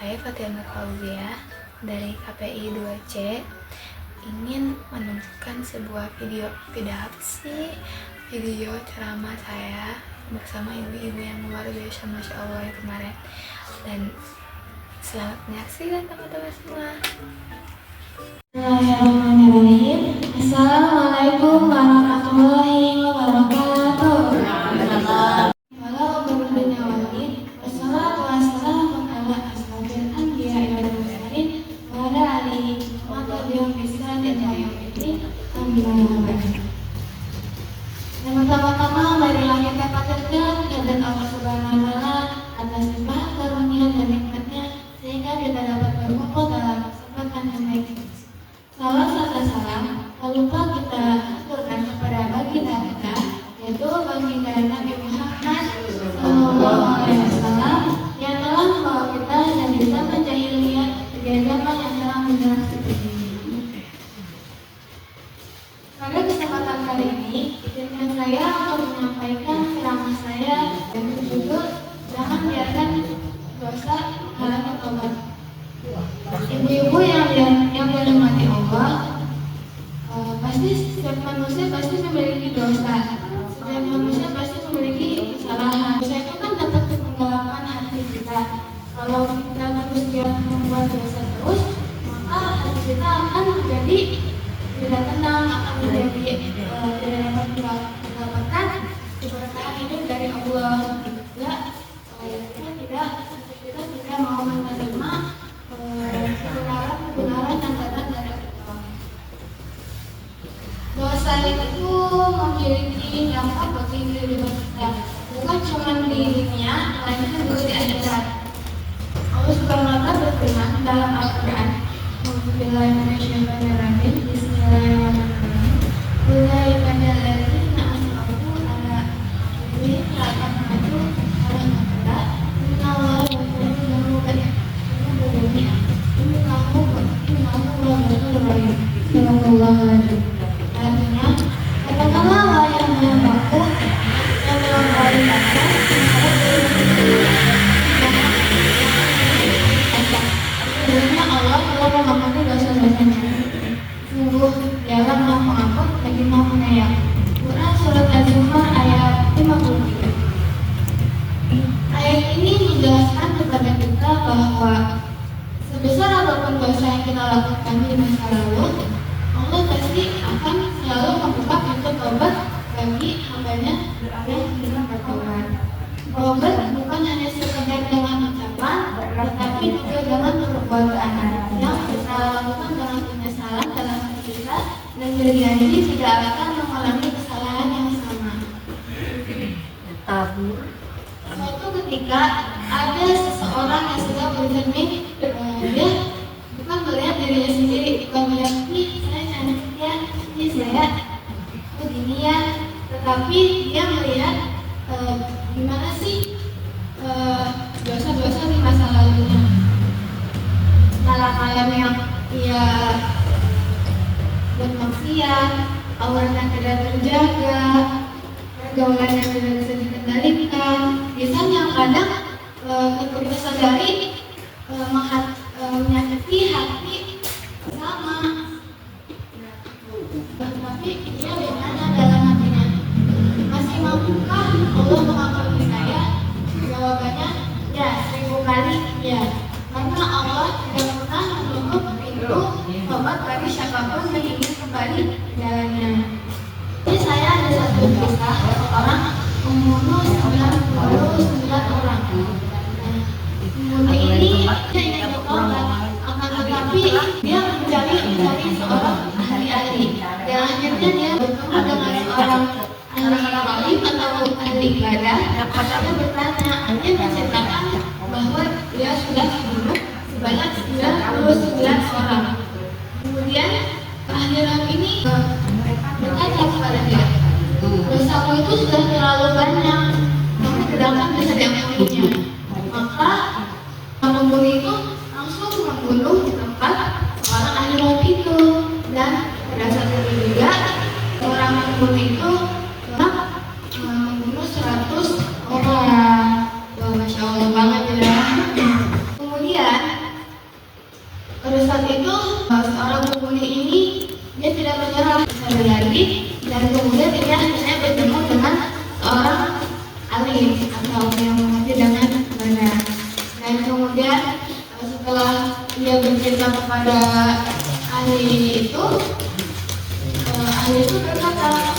Saya Fatima Fauzia dari KPI 2C ingin menunjukkan sebuah video video ceramah saya bersama ibu-ibu yang luar biasa, Masya Allah yang kemarin. Dan selamat menyaksikan teman-teman semua. Bismillahirrahmanirrahim. Assalamualaikum warahmatullahi wabarakatuh. Walau berdunia wali, wassalatu wassalamu ala asrofil anbiya wal mursalin wa ala alihi wa tabi'ihim bi ihsan ila yaumil din. Yang pertama-tama marilah kita panjatkan kehadirat Allah Subhanahu wa taala atas limpah karunia dan nikmatnya sehingga kita dapat berkumpul dalam kesempatan yang baik ini. Salam serta salam tak lupa kita aturkan kepada baginda kita, yaitu baginda Nabi Muhammad SAW yang telah membawa kita dari zaman jahiliyah ke zaman yang telah menjelang seperti ini. Pada kesempatan kali ini, izinkan saya untuk menyampaikan ceramah saya dan berjudul "Jangan biarkan dosa menghalangi tobat". Ibu-ibu yang dirahmati Allah, pasti setiap manusia pasti memiliki dosa. Setiap manusia pasti memiliki kesalahan. Dosa itu kan dapat menggelapkan hati kita. Kalau kita terus membuat dosa terus, maka hati kita akan menjadi tidak tenang, akan menjadi tidak dapat mendapatkan keberkahan hidup dari Allah. Kita tidak mau menerima kebenaran yang datang dari Allah. Dosa itu memiliki dampak bagi kehidupan kita, bukan cuma di dunia, melainkan juga di akhirat. Allah Subhanahu wa taala berfirman dalam Al-Qur'an, Bismillahirrahmanirrahim. Bismillahirrahmanirrahim. Ulaika alladzina asrafu ala anfusihim la taqnatu ala maghfirah innallaha ghafurun rahim. Artinya, katakanlah yang mengaku yang melampaui batas sebenarnya Allah telah mengampuni dosa-dosanya. Sungguh Dialah Maha Pengampun lagi Maha Penyayang. Quran Surat Az-Zumar ayat 53. Ayat ini menjelaskan kepada kita bahwa sebesar apapun dosa yang kita lakukan di masa lalu, Allah pasti akan selalu membuka pintu tobat bagi hambanya yang ingin bertobat. Tobat bukan hanya sekedar dengan ucapan, tetapi juga dengan perbuatan yang kita lakukan dengan penyesalan dalam hati kita dan berjanji tidak akan mengulangi kesalahan yang sama. Suatu ketika ada seseorang yang sedang bercermin, dia bukan melihat dirinya sendiri, bukan melihat ini saya cantik ya, ini saya begini ya, tetapi dia melihat gimana sih dosa-dosa di masa lalunya, malam-malam yang ia bermaksiat, auratnya tidak terjaga, pergaulan yang tidak bisa dikendalikan. Biasanya kadang ketika sadari menyakiti hati sama, tapi dia bertanya dalam hatinya, masih mampukah Allah mengampuni saya? Jawabannya ya, 1000 kali ya, karena Allah tidak pernah menutup pintu tobat bagi siapapun yang ingin kembali ke jalannya. Jadi saya ada satu kisah orang membunuh 99 orang. Pembunuh ini dia ingin bertobat, akan tetapi dia mencari seorang ahli-ahli. Dan akhirnya dia bertemu dengan seorang ahli atau ahli ibadah. Dia bertanya, dia menceritakan bahwa dia sudah membunuh sebanyak 99 orang. Kemudian ahli ini berkata kepada dia, dosamu itu sudah terlalu banyak, kamu tidak akan bisa diampuninya. Maka pembunuh itu langsung membunuh di tempat seorang ahli itu, dan pada saat itu juga orang pembunuh itu telah membunuh 100 orang. Wah, Masya Allah banget ya. Kemudian saat itu seorang penghuni ini dia tidak menyerah sekali lagi, dan kemudian dia akhirnya bertemu dengan seorang alim atau yang mengerti dengan benar. Dan kemudian setelah dia bercerita kepada ahli itu berkata,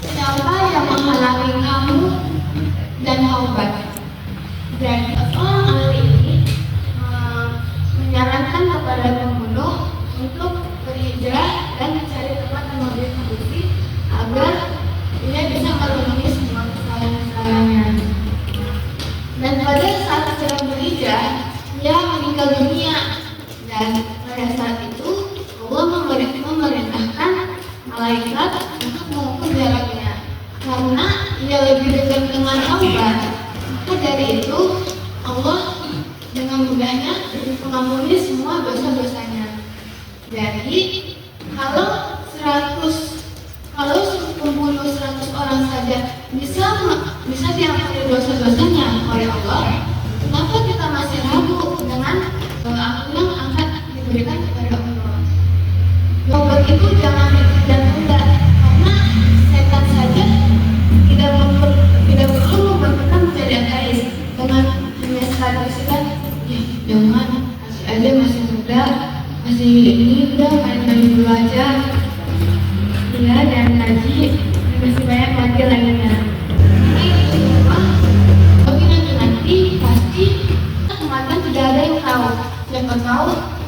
siapa yang menghalangi kamu dan taubat? Dan seorang ahli ini menyarankan kepada pembunuh untuk berhijrah dan mencari tempat yang lebih kondusif agar dia bisa memenuhi semua kesalahan-kesalahannya. Dan pada saat sedang berhijrah, dia meninggal dunia. Dan pada saat itu Allah memerintahkan malaikat untuk mengukur jaraknya karena ia lebih dekat dengan taubat. Maka dari itu Allah dengan mudahnya mengampuni semua dosa-dosanya. Jadi kalau pembunuh 100 orang saja bisa diampuni dosa-dosanya oleh Allah, kenapa kita masih ragu dengan ampun yang akan diberikan kepada Allah? Taubat itu jangan ditunda-tunda, karena setan saja tidak perlu membentukkan menjadi ateis dengan hanya statuskan, ya jangan, masih aja, masih muda, masih ini, udah main-main dulu aja, ya, dan ngaji, masih banyak lagi lainnya. Tapi nanti pasti kematian tidak ada yang tahu. Siapa tahu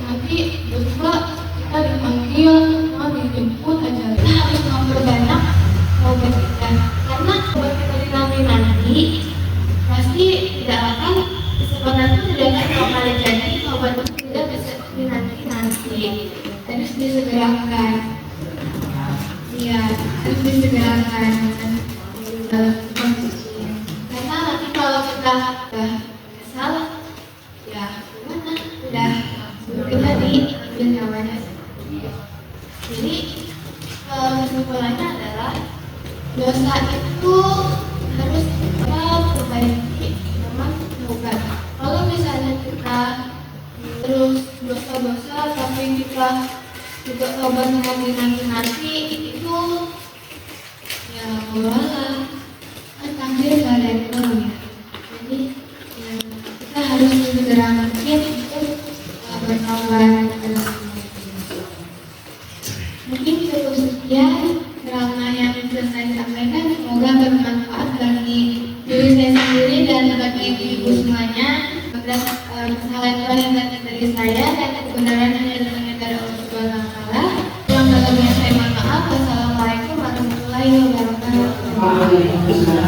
nanti berdua kita dipanggil, mau dijemput aja. Kita harus memperbanyak taubat kita, karena taubat kita nanti pasti tidak akan kesempatan itu tidak akan dua kali jadi. Taubat itu tidak bisa nanti harus disegerakan. Iya, harus disegerakan karena nanti kalau kita salah, ya gimana? Udah kita diambil nyawanya. Jadi kesimpulannya adalah dosa itu harus kita perbaiki dengan taubat. Kalau misalnya kita terus dosa-dosa tapi kita juga taubat nanti itu ya boleh kan takdir gak ada yang tahu ya. Jadi ya, kita harus segera mungkin untuk bertaubat. Mungkin cukup sekian ceramah yang bisa saya sampaikan, semoga bermanfaat bagi diri saya sendiri dan bagi ibu semuanya. Dan kesalahan yang datang dari saya dan kebenaran hanya datangnya dari Allah Subhanahu wa Ta'ala. Yang dalamnya saya mohon maaf. Wassalamualaikum warahmatullahi wabarakatuh.